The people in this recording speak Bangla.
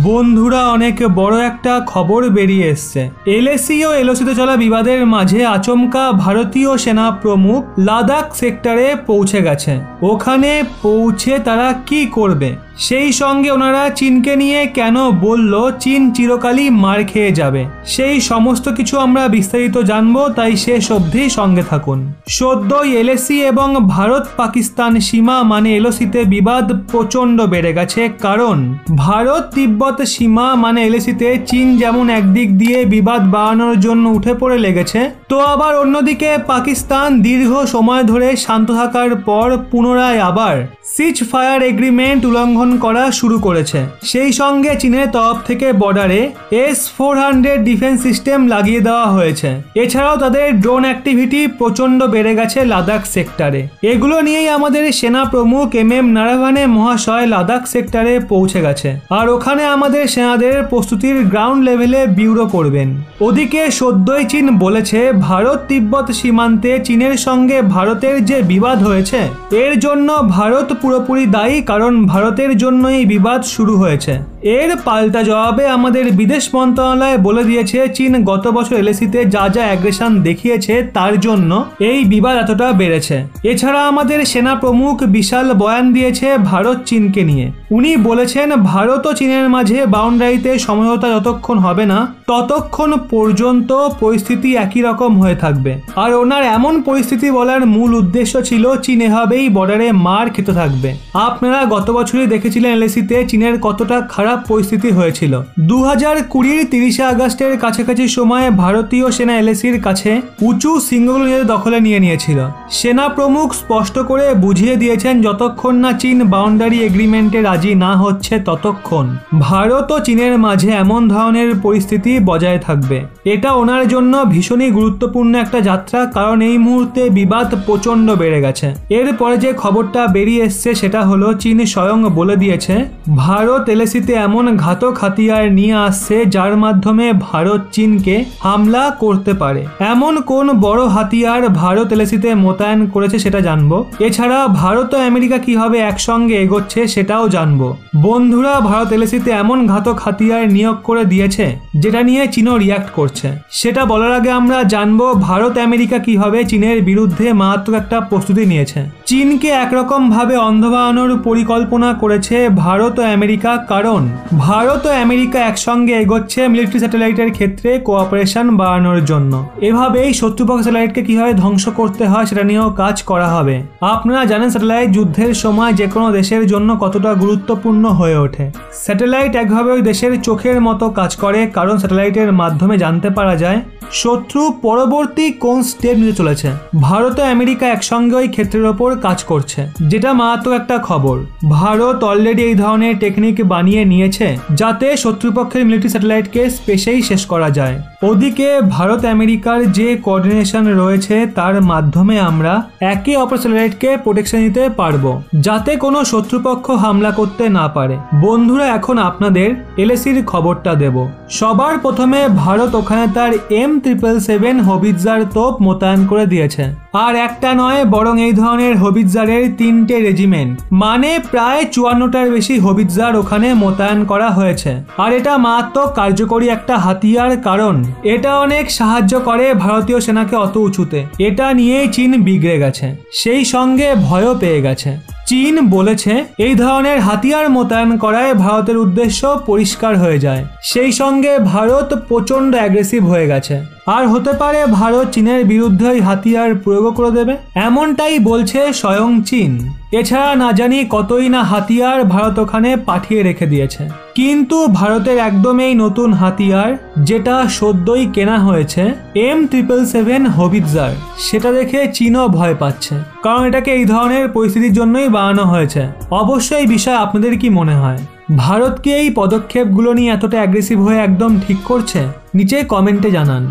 বন্ধুরা অনেক বড় একটা খবর বেরিয়ে এসছে। এলএসি ও এলওসিতে চলা বিবাদের মাঝে আচমকা ভারতীয় সেনা প্রমুখ লাদাখ সেক্টরে পৌঁছে গেছে। ওখানে পৌঁছে তারা কি করবে, সেই সঙ্গে ওনারা চীনকে নিয়ে কেন বলল চীন চিরকালই মার খেয়ে যাবে, সেই সমস্ত কিছু আমরা বিস্তারিত জানবো, তাই শেষ অবধি সঙ্গে থাকুন। সদ্যই এলএসি এবং ভারত পাকিস্তান সীমা মানে এলওসিতে বিবাদ প্রচণ্ড বেড়ে গেছে। কারণ ভারত তিব্বত সীমা মানে এলএসিতে চীন যেমন একদিক দিয়ে বিবাদ বাড়ানোর জন্য উঠে পড়ে লেগেছে, তো আবার অন্যদিকে পাকিস্তান দীর্ঘ সময় ধরে শান্ত থাকার পর পুনরায় আবার সিজ ফায়ার এগ্রিমেন্ট উল্লঙ্ঘন করা শুরু করেছে। সেই সঙ্গে চীনের তরফ থেকে বর্ডারে S-400 ডিফেন্স সিস্টেম লাগিয়ে দেওয়া হয়েছে। এছাড়াও তাদের ড্রোন অ্যাক্টিভিটি প্রচণ্ড বেড়ে গেছে লাদাখ সেক্টরে। এগুলো নিয়েই আমাদের সেনা প্রমুখ MM নারাভানে মহাশয় লাদাখ সেক্টরে পৌঁছে গেছে, আর ওখানে আমাদের সেনাদের প্রস্তুতির গ্রাউন্ড লেভেলে ব্যুরো করবেন। ওদিকে সদ্যই চীন বলেছে ভারত তিব্বত সীমান্তে চীনের সঙ্গে ভারতের যে বিবাদ হয়েছে এর জন্য ভারত পুরোপুরি দায়ী, কারণ ভারতের জন্য এই বিবাদ শুরু হয়েছে। এর পাল্টা জবাবে আমাদের বিদেশ মন্ত্রণালয় বলে দিয়েছে চীন গত বছর এলএসিতে যা যা অ্যাগ্রেশন দেখিয়েছে তার জন্য এই বিবাদ এতটা বেড়েছে। এছাড়া আমাদের সেনা প্রমুখ বিশাল বয়ান দিয়েছে ভারত চীনকে নিয়ে। উনি বলেছেন ভারত ও চীনের মাঝে বাউন্ডারিতে সমঝোতা যতক্ষণ হবে না ততক্ষণ পর্যন্ত পরিস্থিতি একই রকম হয়ে থাকবে। আর ওনার এমন পরিস্থিতি বলার মূল উদ্দেশ্য ছিল চীন এভাবেই বর্ডারে মার খেতে থাকবে। আপনারা গত বছরই দেখেছিলেন এলএসিতে চীনের কতটা খারাপ পরিস্থিতি হয়েছিল। 2020 30 আগস্টের কাছাকাছি সময়ে ভারতীয় সেনা এলএসির কাছে উঁচু সিংহগুলো দখলে নিয়ে নিয়েছিল। সেনা প্রমুখ স্পষ্ট করে বুঝিয়ে দিয়েছেন যতক্ষণ না চীন বাউন্ডারি এগ্রিমেন্টে রাজি না হচ্ছে ততক্ষণ ভারত ও চীনের মাঝে এমন ধরনের পরিস্থিতি বজায় থাকবে। এটা ওনার জন্য ভীষণই গুরুত্বপূর্ণ একটা যাত্রা, কারণ এই মুহূর্তে বিবাদ প্রচন্ড বেড়ে গেছে। এরপরে যে খবরটা বেরিয়ে এসছে সেটা হলো চীন স্বয়ং বলে দিয়েছে ভারত এলএসিতে এমন ঘাতক হাতিয়ার নিয়ে আসছে যার মাধ্যমে ভারত চীনকে হামলা করতে পারে। এমন কোন বড় হাতিয়ার ভারত এলএসিতে মোতায়েন করেছে সেটা জানবো। এছাড়া ভারত ও আমেরিকা কিভাবে একসঙ্গে এগোচ্ছে সেটাও জানবো। বন্ধুরা ভারত এলএসিতে এমন ঘাতক হাতিয়ার নিয়োগ করে দিয়েছে যেটা নিয়ে চীনও রিয়াক্ট করছে। সেটা বলার আগে আমরা জানবো ভারত আমেরিকা কিভাবে চীনের বিরুদ্ধে মারাত্মক একটা প্রস্তুতি নিয়েছে। চীনকে একরকম ভাবে অন্ধ বানানোর পরিকল্পনা করেছে ভারত ও আমেরিকা, কারণ ভারত ও আমেরিকা একসঙ্গে এগোচ্ছে মিলিটারি স্যাটেলাইটের ক্ষেত্রে কোঅপারেশন বাড়ানোর জন্য। এভাবেই শত্রুপক্ষ স্যাটেলাইটকে কিভাবে ধ্বংস করতে হয় সেটা নিয়েও কাজ করা হবে। আপনারা জানেন স্যাটেলাইট যুদ্ধের সময় যে কোনো দেশের জন্য কতটা গুরুত্বপূর্ণ হয়ে ওঠে। স্যাটেলাইট একভাবে ওই দেশের চোখের মতো কাজ করে, কারণ স্যাটেলাইটের মাধ্যমে জানতে পারা যায় শত্রু পরবর্তী কোন স্টেপ নিতে চলেছে। ভারত ও আমেরিকা একসঙ্গে ওই ক্ষেত্রের ওপর কাজ করছে, যেটা মারাত্মক একটা খবর। ভারত অলরেডি এই ধরনের টেকনিক বানিয়ে নিয়েছে যাতে শত্রুপক্ষের মিলিটারি স্যাটেলাইটকে স্পেসেই শেষ করা যায়। ওদিকে ভারত আমেরিকার যে কোঅর্ডিনেশন রয়েছে তার মাধ্যমে আমরা একে অপর স্যাটেলাইটকে প্রোটেকশন দিতে পারবো যাতে কোনো শত্রুপক্ষ হামলা করতে না পারে। বন্ধুরা এখন আপনাদের এলএসির খবরটা দেব। সবার প্রথমে ভারত ওখানে তার M777 হবিটজার তোপ মোতায়েন করে দিয়েছে। আর একটা নয় বরং এই ধরনের হবিটজারের 3টে রেজিমেন্ট মানে প্রায় 54টার বেশি হবিটজার ওখানে মোতায়েন করা হয়েছে। আর এটা মারাত্মক কার্যকরী একটা হাতিয়ার, কারণ এটা অনেক সাহায্য করে ভারতীয় সেনাকে অত উঁচুতে। এটা নিয়েই চীন বিগড়ে গেছে, সেই সঙ্গে ভয়ও পেয়ে গেছে। চীন বলেছে এই ধরনের হাতিয়ার মোতায়েন করায় ভারতের উদ্দেশ্য পরিষ্কার হয়ে যায়। সেই সঙ্গে ভারত প্রচন্ড অ্যাগ্রেসিভ হয়ে গেছে, আর হতে পারে ভারত চীনের বিরুদ্ধে ওই হাতিয়ার প্রয়োগ করে দেবে, এমনটাই বলছে স্বয়ং চীন। এছাড়া না জানি কতই না হাতিয়ার ভারত ওখানে পাঠিয়ে রেখে দিয়েছে। কিন্তু ভারতের একদম এই নতুন হাতিয়ার যেটা সদ্যই কেনা হয়েছে M777 হবিটজার, সেটা দেখে চীনও ভয় পাচ্ছে, কারণ এটাকে এই ধরনের পরিস্থিতির জন্যই বানানো হয়েছে। অবশ্যই এই বিষয়ে আপনাদের কি মনে হয়? ভারত কি এই পদক্ষেপগুলো নিয়ে এতটা অ্যাগ্রেসিভ হয়ে একদম ঠিক করছে? নিচে কমেন্টে জানান।